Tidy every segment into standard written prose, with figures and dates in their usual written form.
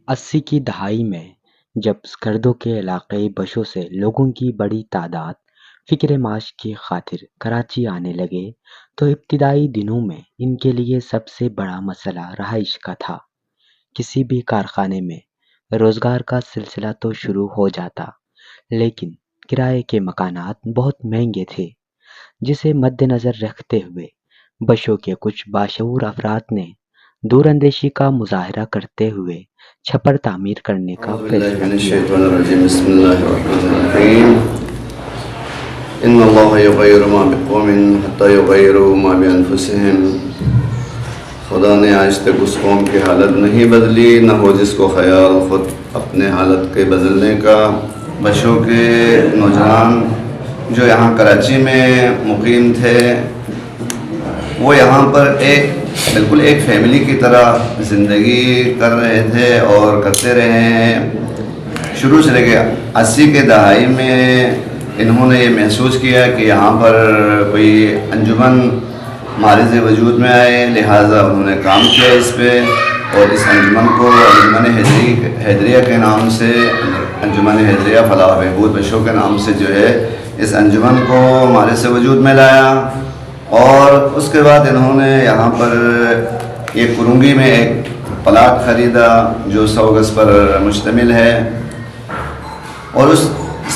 80 کی دہائی میں جب سکردو کے علاقائی بسوں سے لوگوں کی بڑی تعداد فکر معاش کی خاطر کراچی آنے لگے تو ابتدائی دنوں میں ان کے لیے سب سے بڑا مسئلہ رہائش کا تھا۔ کسی بھی کارخانے میں روزگار کا سلسلہ تو شروع ہو جاتا، لیکن کرائے کے مکانات بہت مہنگے تھے، جسے مد نظر رکھتے ہوئے بشوں کے کچھ باشعور افراد نے دور اندیشی کا مظاہرہ کرتے ہوئے چھپر تعمیر کرنے کا اعوذ باللہ فیصلہ من کیا۔ الشیطان الرجیم، بسم اللہ الرحمن الرحیم۔ ان اللہ یغیر ما بقوم حتی یغیروا ما بانفسہم۔ خدا نے آج تک اس قوم کی حالت نہیں بدلی، نہ ہو جس کو خیال خود اپنے حالت کے بدلنے کا۔ بشوں کے نوجوان جو یہاں کراچی میں مقیم تھے، وہ یہاں پر بالکل ایک فیملی کی طرح زندگی کر رہے تھے اور کرتے رہے ہیں۔ شروع سے لے کے 80 کے دہائی میں انہوں نے یہ محسوس کیا کہ یہاں پر کوئی انجمن معرض وجود میں آئے، لہٰذا انہوں نے کام کیا اس پہ، اور اس انجمن کو انجمن حیدریہ کے نام سے، انجمن حیدریہ فلاح و بہبود بشوں کے نام سے جو ہے اس انجمن کو معرض وجود میں لایا۔ اور اس کے بعد انہوں نے یہاں پر یہ کرنگی میں ایک پلاٹ خریدا جو 100 گز پر مشتمل ہے، اور اس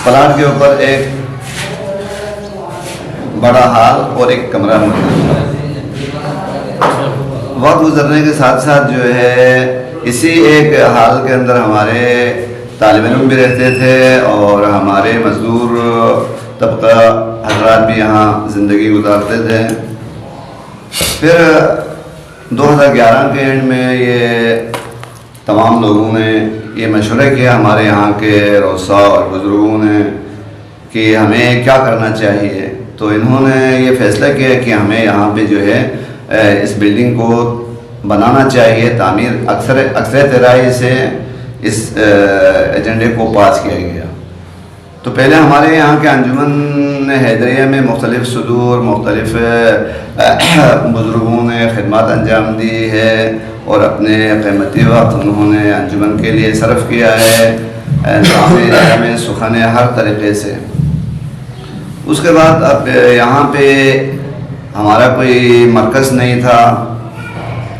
پلاٹ کے اوپر ایک بڑا ہال اور ایک کمرہ موجود ہے۔ وقت گزرنے کے ساتھ ساتھ جو ہے اسی ایک ہال کے اندر ہمارے طالب علم بھی رہتے تھے، اور ہمارے مزدور طبقہ حضرات بھی یہاں زندگی گزارتے تھے۔ پھر 2011 کے اینڈ میں یہ تمام لوگوں نے یہ مشورہ کیا، ہمارے یہاں کے رؤساء اور بزرگوں نے، کہ ہمیں کیا کرنا چاہیے۔ تو انہوں نے یہ فیصلہ کیا کہ ہمیں یہاں پہ جو ہے اس بلڈنگ کو بنانا چاہیے، تعمیر اکثریت رائے سے اس ایجنڈے کو پاس کیا گیا۔ تو پہلے ہمارے یہاں کے انجمن حیدریہ میں مختلف صدور، مختلف بزرگوں نے خدمات انجام دی ہے، اور اپنے قیمتی وقت انہوں نے انجمن کے لیے صرف کیا ہے، تعمیر میں سخن ہر طریقے سے۔ اس کے بعد اب یہاں پہ ہمارا کوئی مرکز نہیں تھا۔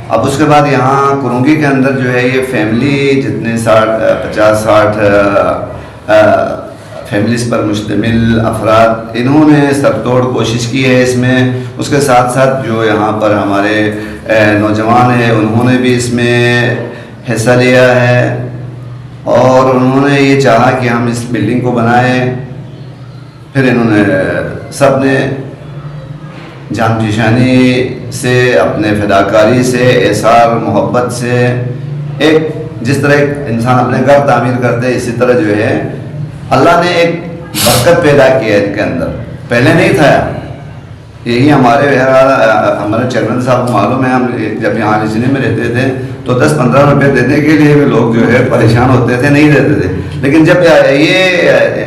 اب اس کے بعد یہاں کرنگی کے اندر جو ہے یہ فیملی جتنے 50-60 فیملیز پر مشتمل افراد، انہوں نے سر توڑ کوشش کی ہے اس میں۔ اس کے ساتھ ساتھ جو یہاں پر ہمارے نوجوان ہیں انہوں نے بھی اس میں حصہ لیا ہے، اور انہوں نے یہ چاہا کہ ہم اس بلڈنگ کو بنائیں۔ پھر انہوں نے سب نے جان پیشانی سے، اپنے فداکاری سے، احسار محبت سے، ایک جس طرح ایک انسان اپنے گھر تعمیر کرتے اسی طرح جو ہے اللہ نے ایک برکت پیدا کی ہے ان کے اندر، پہلے نہیں تھا۔ یہی ہمارے چیئرمین صاحب کو معلوم ہے، ہم جب یہاں رجنے میں رہتے تھے تو 10-15 روپے دینے کے لیے بھی لوگ جو ہے پریشان ہوتے تھے، نہیں دیتے تھے۔ لیکن جب یہ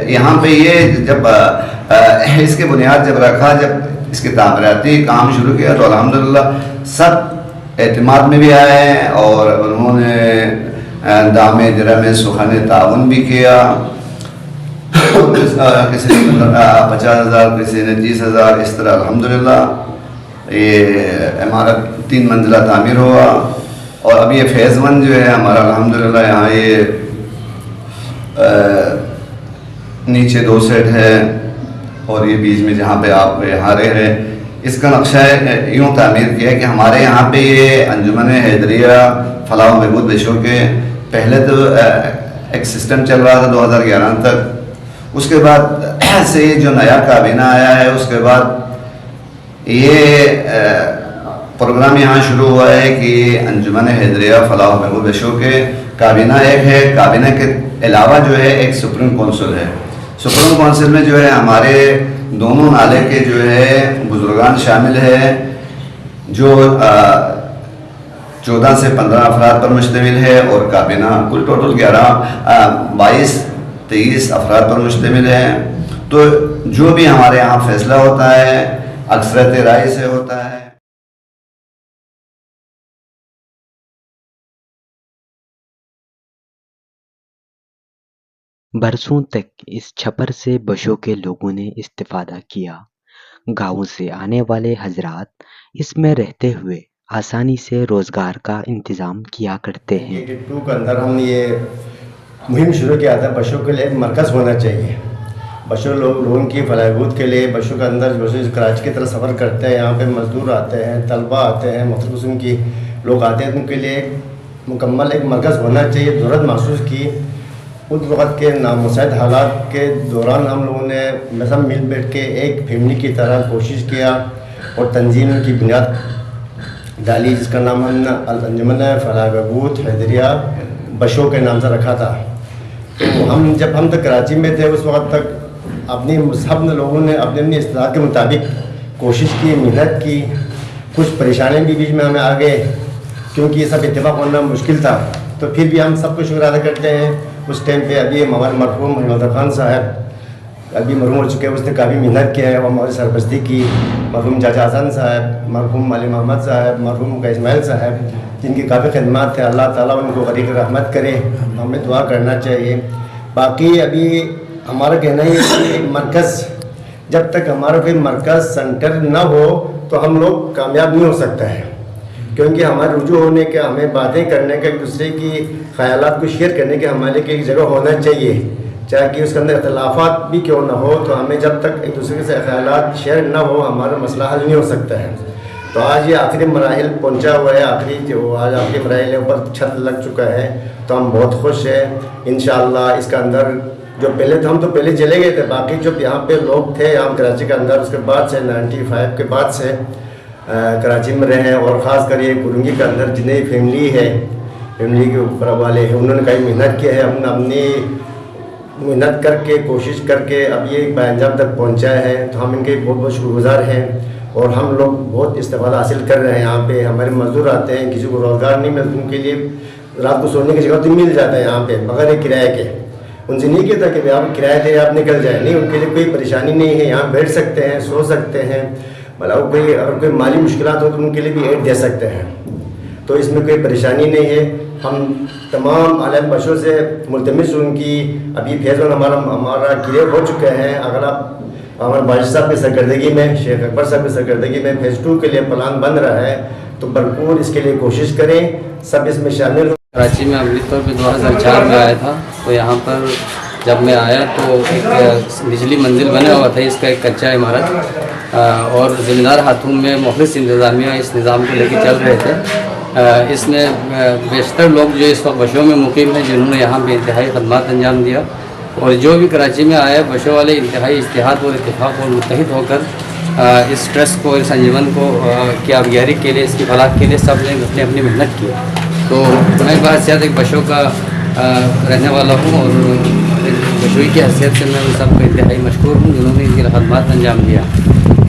یہاں پہ یہ جب اس کی بنیاد جب رکھا، جب اس کے تعمیراتی کام شروع کیا، تو الحمدللہ سب اعتماد میں بھی آئے ہیں، اور انہوں نے دام درہم سخن تعاون بھی کیا۔ کسی نے 50,000، کسی نے 30,000، اس طرح الحمدللہ یہ عمارت 3 منزلہ تعمیر ہوا۔ اور اب یہ فیز 1 جو ہے ہمارا الحمدللہ یہاں یہ نیچے 2 سیٹ ہے، اور یہ بیچ میں جہاں پہ آپ یہاں رہ رہے، اس کا نقشہ یوں تعمیر کیا کہ ہمارے یہاں پہ یہ انجمن حیدریہ فلاح و بہبود بشوں کے پہلے تو ایک سسٹم چل رہا تھا 2011 تک۔ اس کے بعد سے یہ جو نیا کابینہ آیا ہے، اس کے بعد یہ پروگرام یہاں شروع ہوا ہے کہ انجمن حیدریہ فلاح و بہبود بشوں کے کابینہ ایک ہے، کابینہ کے علاوہ جو ہے ایک سپریم کونسل ہے۔ سپریم کونسل میں جو ہے ہمارے دونوں نالے کے جو ہے بزرگان شامل ہے، جو 14 سے 15 افراد پر مشتمل ہے، اور کابینہ کل ٹوٹل 22-23 افراد پر مشتمل ہے۔ تو جو بھی ہمارے یہاں فیصلہ ہوتا ہے اکثریت رائے سے ہوتا ہے۔ برسوں تک اس چھپر سے بشوں کے لوگوں نے استفادہ کیا۔ گاؤں سے آنے والے حضرات اس میں رہتے ہوئے آسانی سے روزگار کا انتظام کیا کرتے ہیں۔ 1982 کے اندر ہم نے یہ مہم شروع کیا تھا، بشوں کے لیے ایک مرکز ہونا چاہیے، بشوں لوگوں کی فلاح بہبود کے لیے۔ بشوں کے اندر جو کراچی کی طرف سفر کرتے ہیں، یہاں پہ مزدور آتے ہیں، طلبہ آتے ہیں، مختلف قسم کی لوگ آتے ہیں، ان کے لیے مکمل ایک مرکز ہونا چاہیے۔ ضرورت محسوس کی اس وقت کے نامساعد حالات کے دوران ہم لوگوں نے سب مل بیٹھ کے ایک فیملی کی طرح کوشش کیا اور تنظیم کی بنیاد ڈالی، جس کا نام ہم نے الانجمن فلاح بہبود حیدریہ بشوں کے نام سے رکھا تھا۔ تو جب ہم تک کراچی میں تھے اس وقت تک اپنی سب لوگوں نے اپنی استطاعت کے مطابق کوشش کی، محنت کی۔ کچھ پریشانیاں بھی بیچ میں ہمیں آ گئے کیونکہ یہ سب اتفاق ہونا مشکل تھا، تو پھر بھی ہم سب کو شکر ادا کرتے ہیں۔ اس ٹائم پہ ابھی ہمارے مرحوم محمد خان صاحب ابھی مرحوم ہو چکے ہیں، اس نے کافی محنت کیا ہے، وہ ہماری سرپرستی کی۔ مرحوم چاچا حسن صاحب، مرحوم علی محمد صاحب، مرحوم اسماعیل صاحب، جن کی کافی خدمات تھے، اللہ تعالیٰ ان کو غریق رحمت کرے، ہمیں دعا کرنا چاہیے۔ باقی ابھی ہمارا کہنا ہے کہ مرکز، جب تک ہمارا کوئی مرکز سینٹر نہ ہو تو ہم لوگ کامیاب نہیں ہو سکتا ہے، کیونکہ ہمارے رجوع ہونے کا، ہمیں باتیں کرنے کا، ایک دوسرے کی خیالات کو شیئر کرنے کے ہمارے لیے ایک جگہ ہونا چاہیے، چاہے کہ اس کے اندر اختلافات بھی کیوں نہ ہو، تو ہمیں جب تک ایک دوسرے سے خیالات شیئر نہ ہو ہمارا مسئلہ حل نہیں ہو سکتا ہے۔ تو آج یہ آخری مراحل پہنچا ہوا ہے، آج آخری مراحل اوپر چھت لگ چکا ہے، تو ہم بہت خوش ہیں۔ انشاءاللہ اس کے اندر جو پہلے تو ہم تو پہلے چلے گئے تھے، باقی جو یہاں پہ لوگ تھے یہاں کراچی کے اندر، اس کے بعد سے 95 کے بعد سے کراچی میں رہے ہیں، اور خاص کر یہ گرنگی کے اندر جتنے فیملی ہے، فیملی کے اوپر والے ہیں، انہوں نے کئی محنت کی ہے، ہم نے اپنی محنت کر کے کوشش کر کے اب یہ انجام تک پہنچا ہے، تو ہم ان کے بہت بہت شکر گزار ہیں، اور ہم لوگ بہت استفادہ حاصل کر رہے ہیں۔ یہاں پہ ہمارے مزدور آتے ہیں، کسی کو روزگار نہیں ملتا، ان کے لیے رات کو سونے کی جگہ تو مل جاتا ہے یہاں پہ بغیر ایک کرایہ کے۔ ان سے نہیں کہتا کہ آپ کرایہ دیں آپ نکل جائیں، نہیں، ان کے لیے کوئی پریشانی نہیں ہے، یہاں بیٹھ سکتے ہیں، سو سکتے ہیں، مطلب اگر کوئی مالی مشکلات ہو تو ان کے لیے بھی ایڈ دے سکتے ہیں، تو اس میں کوئی پریشانی نہیں ہے۔ ہم تمام عالم بشوں سے ملتمس ہوں کہ ابھی فیز 1 ہمارا کلیئر ہو چکے ہیں، اگر آپ ہمارے بادشاہ صاحب کی سرکردگی میں، شیخ اکبر صاحب کی سرکردگی میں فیز 2 کے لیے پلان بن رہا ہے، تو بھرپور اس کے لیے کوشش کریں، سب اس میں شامل ہوں۔ کراچی میں عملی طور پہ 2004 میں آیا تھا، تو یہاں پر جب میں آیا تو ایک بجلی منزل بنا ہوا تھا، اس کا ایک کچا عمارت، اور ذمہ دار ہاتھوں میں مخلص انتظامیہ اس نظام کو لے کے چل رہے تھے۔ اس میں بیشتر لوگ جو اس وقت بشوں میں مقیم ہیں، جنہوں نے یہاں پہ انتہائی خدمات انجام دیا، اور جو بھی کراچی میں آیا بشوں والے انتہائی اتحاد اور اتفاق اور متحد ہو کر اس ٹرسٹ کو، اس انجمن کو کی آبیاری کے لیے، اس کی فلاح کے لیے سب نے اپنی اپنی محنت کی۔ تو میں بحیثیت ایک بشوں کا رہنے والا ہوں، اور بشوئی کی حیثیت سے میں ان سب کو انتہائی مشکور ہوں جنہوں نے ان کی خدمات انجام دیا۔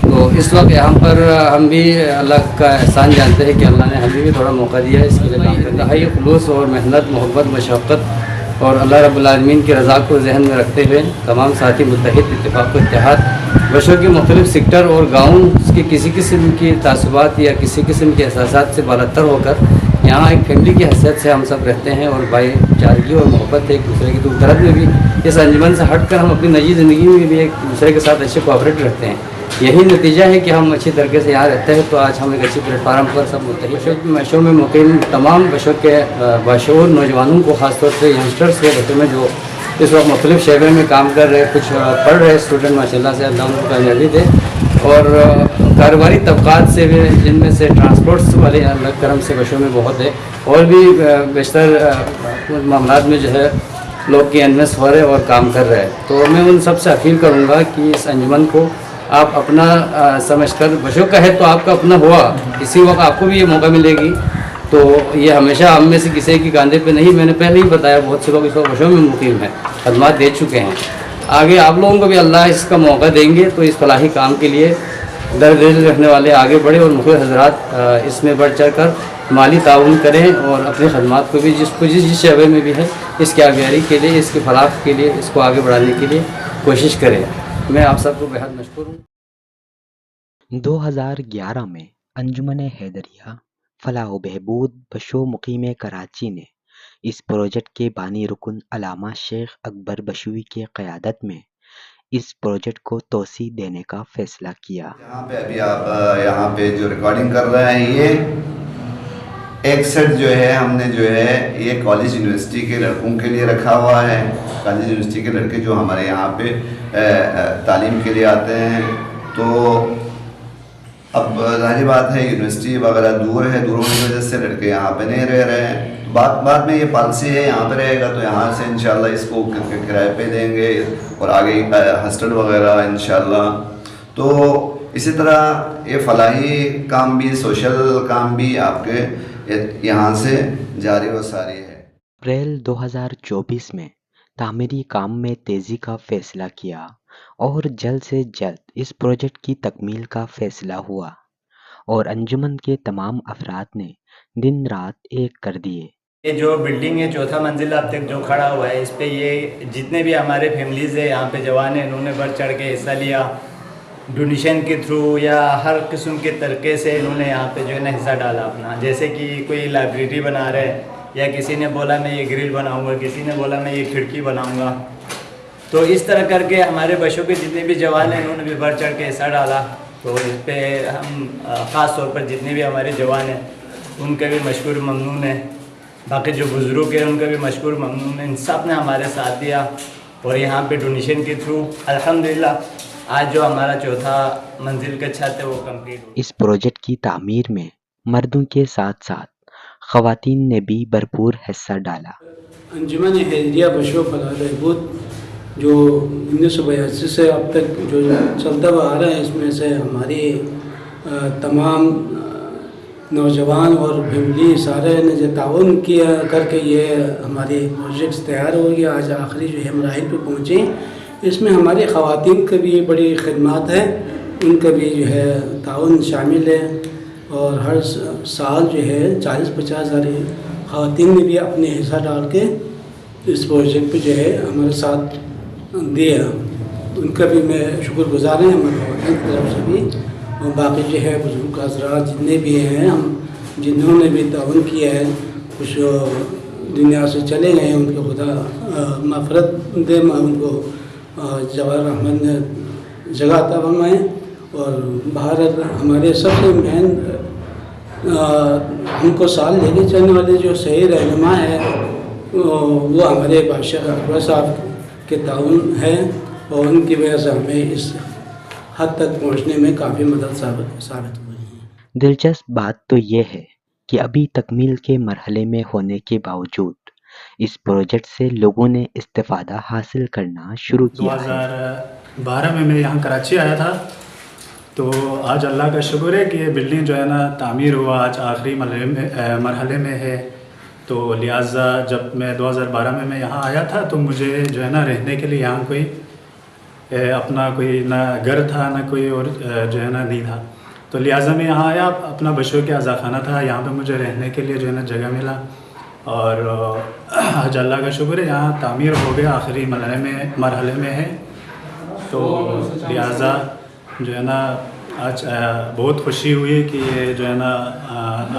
تو اس وقت یہاں پر ہم بھی اللہ کا احسان جانتے ہیں کہ اللہ نے ہمیں بھی تھوڑا موقع دیا ہے اس کے لیے کام کرنے۔ انتہائی خلوص اور محنت، محبت، مشقت اور اللہ رب العالمین کی رضا کو ذہن میں رکھتے ہوئے تمام ساتھی متحد، اتفاق و اتحاد، بشوں کے مختلف سیکٹر اور گاؤں کے کسی قسم کی تعصبات یا کسی قسم کے احساسات سے بالاتر ہو کر یہاں ایک فیملی کی حیثیت سے ہم سب رہتے ہیں، اور بھائی چارگی اور محبت ایک دوسرے کی دور دراز میں بھی اس انجمن سے ہٹ کر ہم اپنی نجی زندگی میں بھی ایک دوسرے کے ساتھ اچھے کوآپریٹ رہتے ہیں۔ یہی نتیجہ ہے کہ ہم اچھی طریقے سے یہاں رہتے ہیں، تو آج ہم ایک اچھی پلیٹ فارم پر سب متحد بشوں میں مقیم تمام بشوں کے باشعور نوجوانوں کو، خاص طور سے ینگسٹرس کو، بچوں میں جو اس وقت مختلف شعبے میں کام کر رہے، کچھ پڑھ رہے اسٹوڈنٹ، ماشاء اللہ سے اللہ ان کو کامیابی دے، اور کاروباری طبقات سے بھی، جن میں سے ٹرانسپورٹس والے اللہ کرم سے بشوں میں بہت ہے، اور بھی بیشتر معاملات میں جو ہے لوگ کی انویسٹ ہو رہے اور کام کر رہے ہیں۔ تو میں ان سب سے اپیل کروں گا کہ اس انجمن کو آپ اپنا سمجھ کر، بشوں کا ہے تو آپ کا اپنا ہوا، اسی وقت آپ کو بھی یہ موقع ملے گی، تو یہ ہمیشہ ہم میں سے کسی کی کاندھے پہ نہیں۔ میں نے پہلے ہی بتایا بہت سے لوگ اس وقت بشوں میں مقیم ہیں، خدمات دے چکے ہیں، آگے آپ لوگوں کو بھی اللہ اس کا موقع دیں گے، تو اس فلاحی کام کے لیے دل رکھنے والے آگے بڑھے، اور مختلف حضرات اس میں بڑھ چڑھ کر مالی تعاون کریں، اور اپنی خدمات کو بھی جس شعبے میں بھی ہے اس کی آبیاری کے لیے، اس کی فلاح کے لیے، اس کو آگے بڑھانے کے لیے کوشش کریں۔ میں آپ سب کو بہت مشکور ہوں۔ 2011 میں انجمن حیدریہ فلاح و بہبود بشو مقیم کراچی نے اس پروجیکٹ کے بانی رکن علامہ شیخ اکبر بشوئی کی قیادت میں اس پروجیکٹ کو توسیع دینے کا فیصلہ کیا۔ یہاں پہ ابھی آپ یہاں پہ جو ریکارڈنگ کر رہے ہیں، یہ ایک سیٹ جو ہے ہم نے جو ہے یہ کالج یونیورسٹی کے لڑکوں کے لیے رکھا ہوا ہے۔ کالج یونیورسٹی کے لڑکے جو ہمارے یہاں پہ تعلیم کے لیے آتے ہیں، تو اب ظاہری بات ہے یونیورسٹی وغیرہ دور ہے، دوروں کی وجہ سے لڑکے یہاں پہ نہیں رہ رہے ہیں۔ بعد میں یہ پالیسی ہے یہاں پہ رہے گا تو یہاں سے انشاءاللہ اس کو کرائے پہ دیں گے اور آگے ہاسٹل وغیرہ انشاءاللہ۔ تو اسی طرح یہ فلاحی کام بھی، سوشل کام بھی آپ کے یہاں سے جاری و ساری ہے۔ اپریل 2024 میں تعمیری کام میں تیزی کا فیصلہ کیا اور جلد سے جلد اس پروجیکٹ کی تکمیل کا فیصلہ ہوا اور انجمن کے تمام افراد نے دن رات ایک کر دیے۔ یہ جو بلڈنگ ہے، چوتھا منزل آپ تک جو کھڑا ہوا ہے، اس پہ یہ جتنے بھی ہمارے فیملیز ہیں یہاں پہ جوان ہیں، انہوں نے بڑھ چڑھ کے حصہ لیا، ڈونیشن کے تھرو یا ہر قسم کے طریقے سے انہوں نے یہاں پہ جو ہے نا حصہ ڈالا اپنا۔ جیسے کہ کوئی لائبریری بنا رہے ہیں، یا کسی نے بولا میں یہ گرل بناؤں گا، کسی نے بولا میں یہ کھڑکی بناؤں گا۔ تو اس طرح کر کے ہمارے بشوں کے جتنے بھی جوان ہیں انہوں نے بھی بڑھ چڑھ کے حصہ ڈالا۔ تو اس پہ ہم خاص طور پر جتنے بھی ہمارے جوان ہیں ان کا بھی مشکور ممنون ہے، باقی جو بزرگ ہیں ان کا بھی مشکور ممنون ہے۔ ان سب نے ہمارے ساتھ دیا اور یہاں پہ ڈونیشن کے تھرو الحمدللہ آج جو ہمارا چوتھا منزل کا چھت ہے وہ کمپلیٹ ہو۔ اس پروجیکٹ کی تعمیر میں مردوں کے ساتھ ساتھ خواتین نے بھی بھرپور حصہ ڈالا۔ انجمن خیریہ بشو فلاح بہبود جو 1982 سے اب تک جو چلتا ہوا آ رہا ہے، اس میں سے ہماری تمام نوجوان اور فیملی سارے نے جو تعاون کیا کر کے یہ ہمارے پروجیکٹس تیار ہو گیا، آج آخری جو ہے مراحل پہ پہنچے۔ اس میں ہماری خواتین کا بھی بڑی خدمات ہے، ان کا بھی جو ہے تعاون شامل ہے، اور ہر سال جو ہے 40-50 ہزار خواتین نے بھی اپنے حصہ ڈال کے اس پروجیکٹ پہ جو ہے ہمارے ساتھ دیا، ان کا بھی میں شکر گزار ہیں ہمارے خواتین کی طرف سے بھی، اور باقی جو ہے بزرگ حضرات جتنے بھی ہیں ہم جنہوں نے بھی تعاون کیا ہے، کچھ دنیا سے چلے گئے ہیں، ان کو خدا مغفرت دے، ان کو جوار احمد نے جگہ عطا فرمائے۔ اور بھارت ہمارے سب سے مین ہم کو سال لے کے چلنے والے جو صحیح رہنما ہے وہ ہمارے بادشاہ اکبر صاحب کے تعاون ہے، اور ان کی وجہ سے ہمیں اس حد تک پہنچنے میں کافی مدد ثابت ہوئی ہے۔ دلچسپ بات تو یہ ہے کہ ابھی تکمیل کے مرحلے میں ہونے کے باوجود اس پروجیکٹ سے لوگوں نے استفادہ حاصل کرنا شروع کیا ہے۔ 2012 میں یہاں کراچی آیا تھا، تو آج اللہ کا شکر ہے کہ یہ بلڈنگ جو ہے نا تعمیر ہوا، آج آخری مرحلے میں ہے۔ تو لہٰذا جب میں 2012 میں یہاں آیا تھا تو مجھے جو ہے نا رہنے کے لیے یہاں کوئی اپنا کوئی نہ گھر تھا نہ کوئی اور جو ہے نا نہیں تھا، تو لہٰذا میں یہاں آیا، اپنا بشوں کے عزا خانہ تھا، یہاں پہ مجھے رہنے کے لیے جو ہے نا جگہ ملا، اور آج اللہ کا شکر ہے یہاں تعمیر ہو گیا، آخری مرحلے میں ہے۔ تو لہٰذا جو ہے نا آج بہت خوشی ہوئی کہ یہ جو ہے نا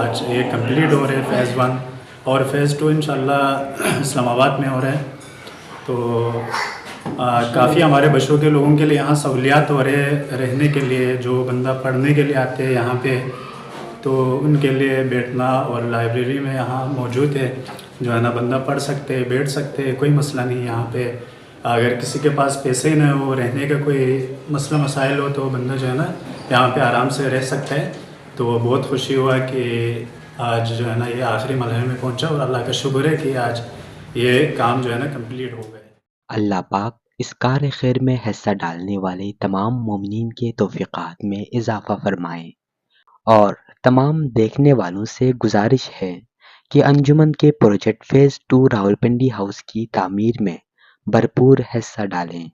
آج یہ کمپلیٹ ہو رہے ہیں فیز 1، اور فیز 2 انشاءاللہ اسلام آباد میں ہو رہے ہیں۔ تو کافی ہمارے بچوں کے لوگوں کے لیے یہاں سہولیات ہو رہے ہیں رہنے کے لیے، جو بندہ پڑھنے کے لیے آتے ہیں یہاں پہ تو ان کے لیے بیٹھنا، اور لائبریری میں یہاں موجود ہے، جو ہے نا بندہ پڑھ سکتے، بیٹھ سکتے، کوئی مسئلہ نہیں یہاں پہ۔ اگر کسی کے پاس پیسے نہ ہو، رہنے کا کوئی مسئلہ مسائل ہو تو بندہ جو ہے نا یہاں پہ آرام سے رہ سکتا ہے۔ تو بہت خوشی ہوا کہ آج جو ہے نا یہ آخری مرحلے میں پہنچا، اور اللہ کا شکر ہے کہ آج یہ کام جو ہے نا کمپلیٹ ہو گئے۔ اللہ پاک اس کار خیر میں حصہ ڈالنے والے تمام مومنین کے توفیقات میں اضافہ فرمائے، اور تمام دیکھنے والوں سے گزارش ہے کہ انجمن کے پروجیکٹ فیز 2 راولپنڈی ہاؤس کی تعمیر میں بھرپور حصہ ڈالیں،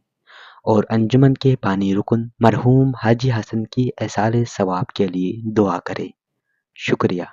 اور انجمن کے بانی رکن مرحوم حاجی حسن کی ایصال ثواب کے لیے دعا کریں۔ شکریہ۔